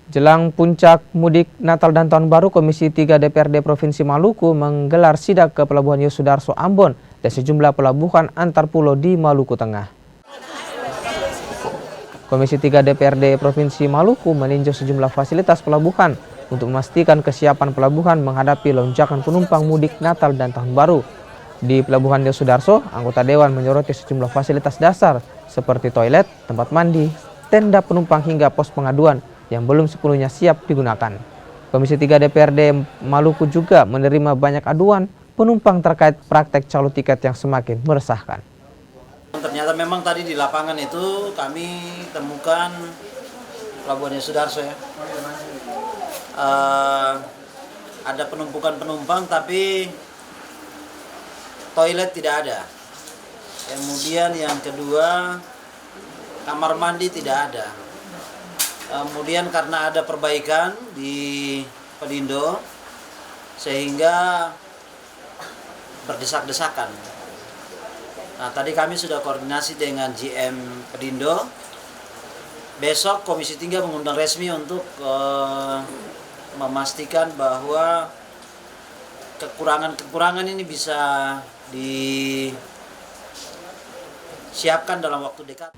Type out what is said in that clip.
Jelang puncak mudik Natal dan Tahun Baru, Komisi 3 DPRD Provinsi Maluku menggelar sidak ke Pelabuhan Yosudarso Ambon dan sejumlah pelabuhan antar pulau di Maluku Tengah. Komisi 3 DPRD Provinsi Maluku meninjau sejumlah fasilitas pelabuhan untuk memastikan kesiapan pelabuhan menghadapi lonjakan penumpang mudik Natal dan Tahun Baru. Di Pelabuhan Yosudarso, anggota Dewan menyoroti sejumlah fasilitas dasar seperti toilet, tempat mandi, tenda penumpang hingga pos pengaduan yang belum sepenuhnya siap digunakan. Komisi 3 DPRD Maluku juga menerima banyak aduan penumpang terkait praktek calo tiket yang semakin meresahkan. Ternyata memang tadi di lapangan itu kami temukan Pelabuhan Yosudarso ya. Ada penumpukan penumpang tapi toilet tidak ada. Kemudian yang kedua, kamar mandi tidak ada. Kemudian karena ada perbaikan di Pelindo sehingga berdesak-desakan. Nah, tadi kami sudah koordinasi dengan GM Pelindo. Besok Komisi 3 mengundang resmi untuk memastikan bahwa kekurangan-kekurangan ini bisa disiapkan dalam waktu dekat.